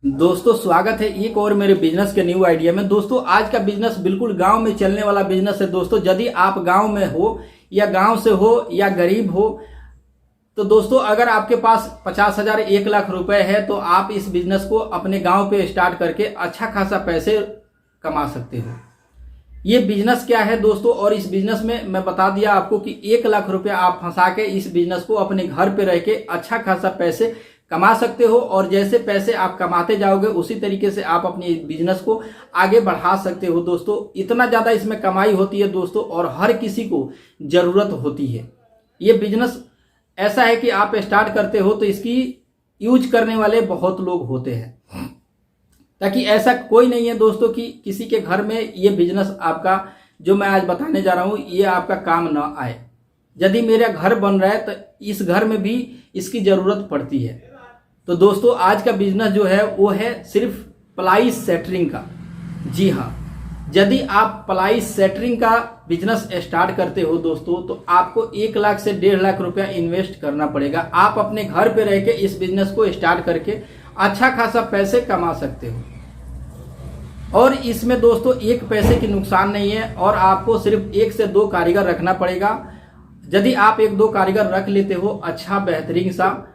दोस्तों स्वागत है एक और मेरे बिजनेस के न्यू आइडिया में। दोस्तों आज का बिजनेस बिल्कुल गांव में चलने वाला बिजनेस है। दोस्तों यदि आप गांव में हो या गांव से हो या गरीब हो तो दोस्तों अगर आपके पास 50,000 1 लाख रुपए है तो आप इस बिजनेस को अपने गांव पे स्टार्ट करके अच्छा खासा पैसे कमा सकते हो। ये बिजनेस क्या है दोस्तों, और इस बिजनेस में मैं बता दिया आपको कि 1 लाख रुपया आप फंसा के इस बिजनेस को अपने घर पे रह के अच्छा खासा पैसे कमा सकते हो। और जैसे पैसे आप कमाते जाओगे उसी तरीके से आप अपने बिजनेस को आगे बढ़ा सकते हो। दोस्तों इतना ज़्यादा इसमें कमाई होती है दोस्तों, और हर किसी को ज़रूरत होती है। ये बिजनेस ऐसा है कि आप स्टार्ट करते हो तो इसकी यूज करने वाले बहुत लोग होते हैं, ताकि ऐसा कोई नहीं है दोस्तों कि किसी के घर में ये बिजनेस आपका जो मैं आज बताने जा रहा हूँ ये आपका काम ना आए। यदि मेरा घर बन रहा है तो इस घर में भी इसकी ज़रूरत पड़ती है। तो दोस्तों आज का बिजनेस जो है वो है सिर्फ प्लाई सेटरिंग का। जी हाँ, यदि आप प्लाई सेटरिंग का बिजनेस स्टार्ट करते हो दोस्तों तो आपको 1 लाख से 1.5 लाख रुपया इन्वेस्ट करना पड़ेगा। आप अपने घर पे रह के इस बिजनेस को स्टार्ट करके अच्छा खासा पैसे कमा सकते हो। और इसमें दोस्तों एक पैसे की नुकसान नहीं है, और आपको सिर्फ 1 से 2 कारीगर रखना पड़ेगा। यदि आप 1-2 कारीगर रख लेते हो अच्छा बेहतरीन सा,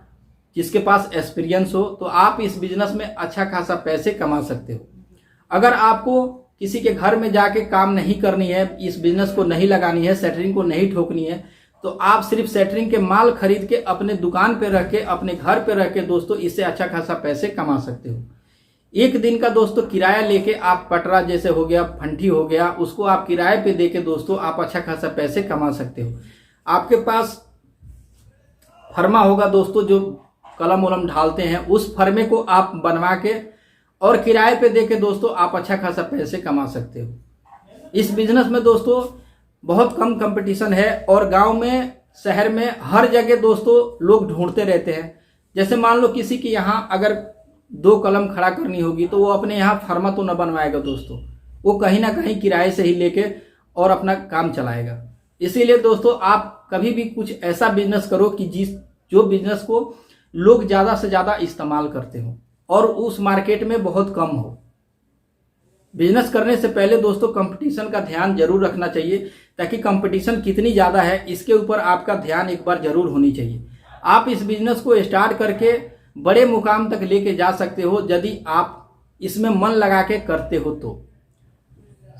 जिसके पास एक्सपीरियंस हो, तो आप इस बिजनेस में अच्छा खासा पैसे कमा सकते हो। अगर आपको किसी के घर में जाके काम नहीं करनी है, इस बिजनेस को नहीं लगानी है, सेटरिंग को नहीं ठोकनी है, तो आप सिर्फ सेटरिंग के माल खरीद के अपने दुकान पे रख के अपने घर पे रख के दोस्तों इससे अच्छा खासा पैसे कमा सकते हो। एक दिन का दोस्तों किराया लेके आप पटरा जैसे हो गया, फंटी हो गया, उसको आप किराए पे दे के दोस्तों आप अच्छा खासा पैसे कमा सकते हो। आपके पास फर्मा होगा दोस्तों जो कलम वलम ढालते हैं, उस फर्मे को आप बनवा के और किराए पे दे के दोस्तों आप अच्छा खासा पैसे कमा सकते हो। इस बिजनेस में दोस्तों बहुत कम कंपटीशन है, और गांव में शहर में हर जगह दोस्तों लोग ढूंढते रहते हैं। जैसे मान लो किसी के यहाँ अगर 2 कलम खड़ा करनी होगी तो वो अपने यहाँ फर्मा तो न बनवाएगा दोस्तों, वो कहीं ना कहीं किराए से ही लेके और अपना काम चलाएगा। इसीलिए दोस्तों आप कभी भी कुछ ऐसा बिजनेस करो कि जो बिजनेस को लोग ज़्यादा से ज़्यादा इस्तेमाल करते हो और उस मार्केट में बहुत कम हो। बिजनेस करने से पहले दोस्तों कंपटीशन का ध्यान जरूर रखना चाहिए, ताकि कंपटीशन कितनी ज़्यादा है इसके ऊपर आपका ध्यान एक बार जरूर होनी चाहिए। आप इस बिजनेस को स्टार्ट करके बड़े मुकाम तक लेके जा सकते हो यदि आप इसमें मन लगा के करते हो तो।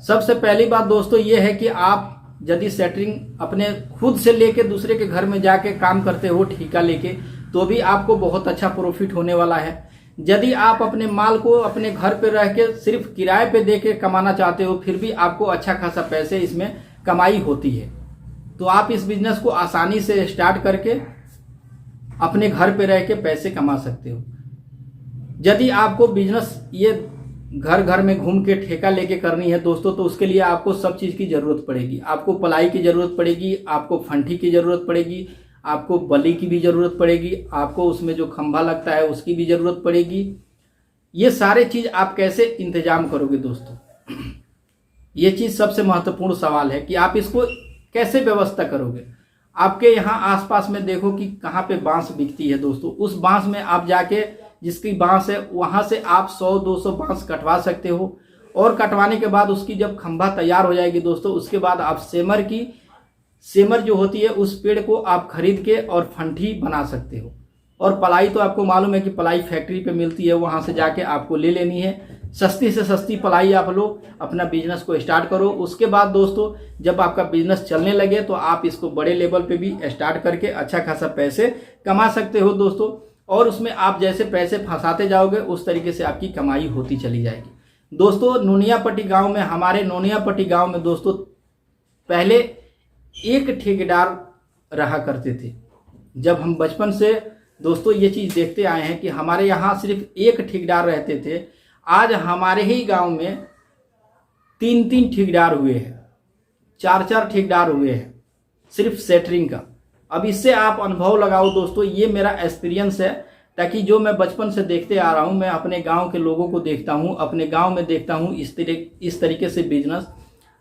सबसे पहली बात दोस्तों ये है कि आप यदि सेटरिंग अपने खुद से लेके दूसरे के घर में जाके काम करते हो ठेका लेके, तो भी आपको बहुत अच्छा प्रॉफिट होने वाला है। यदि आप अपने माल को अपने घर पे रह के सिर्फ किराए पे दे के कमाना चाहते हो, फिर भी आपको अच्छा खासा पैसे इसमें कमाई होती है। तो आप इस बिजनेस को आसानी से स्टार्ट करके अपने घर पे रह के पैसे कमा सकते हो। यदि आपको बिजनेस ये घर घर में घूम के ठेका लेके करनी है दोस्तों, तो उसके लिए आपको सब चीज़ की ज़रूरत पड़ेगी। आपको प्लाई की ज़रूरत पड़ेगी, आपको फंटी की ज़रूरत पड़ेगी, आपको बली की भी ज़रूरत पड़ेगी, आपको उसमें जो खंभा लगता है उसकी भी ज़रूरत पड़ेगी। ये सारे चीज़ आप कैसे इंतजाम करोगे दोस्तों, ये चीज़ सबसे महत्वपूर्ण सवाल है कि आप इसको कैसे व्यवस्था करोगे। आपके यहाँ आसपास में देखो कि कहाँ पे बांस बिकती है दोस्तों, उस बांस में आप जाके जिसकी बांस है वहाँ से आप 100-200 बांस कटवा सकते हो। और कटवाने के बाद उसकी जब खंभा तैयार हो जाएगी दोस्तों, उसके बाद आप सेमर जो होती है उस पेड़ को आप खरीद के और फंटी बना सकते हो। और पलाई तो आपको मालूम है कि पलाई फैक्ट्री पे मिलती है, वहाँ से जाके आपको ले लेनी है। सस्ती से सस्ती पलाई आप लो, अपना बिजनेस को स्टार्ट करो। उसके बाद दोस्तों जब आपका बिजनेस चलने लगे तो आप इसको बड़े लेवल पे भी स्टार्ट करके अच्छा खासा पैसे कमा सकते हो दोस्तों। और उसमें आप जैसे पैसे फंसाते जाओगे उस तरीके से आपकी कमाई होती चली जाएगी दोस्तों। नोनियापट्टी गाँव में, हमारे नोनियापट्टी गाँव में दोस्तों पहले एक ठेकेदार रहा करते थे। जब हम बचपन से दोस्तों ये चीज़ देखते आए हैं कि हमारे यहाँ सिर्फ एक ठेकेदार रहते थे, आज हमारे ही गांव में 3-3 ठेकेदार हुए हैं, 4-4 ठेकेदार हुए हैं सिर्फ सेटरिंग का। अब इससे आप अनुभव लगाओ दोस्तों, ये मेरा एक्सपीरियंस है, ताकि जो मैं बचपन से देखते आ रहा हूँ, मैं अपने गांव के लोगों को देखता हूँ, अपने गांव में देखता हूँ इस तरीके से बिजनेस।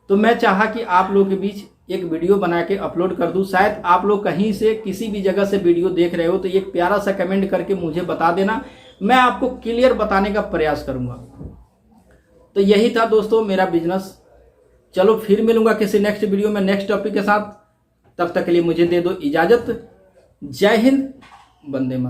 तो मैं चाहा कि आप लोगों के बीच एक वीडियो बना के अपलोड कर दूं। शायद आप लोग कहीं से किसी भी जगह से वीडियो देख रहे हो तो एक प्यारा सा कमेंट करके मुझे बता देना। मैं आपको क्लियर बताने का प्रयास करूंगा। तो यही था दोस्तों मेरा बिजनेस। चलो फिर मिलूंगा किसी नेक्स्ट वीडियो में नेक्स्ट टॉपिक के साथ। तब तक के लिए मुझे दे दो इजाजत। जय हिंद, वंदे मातरम।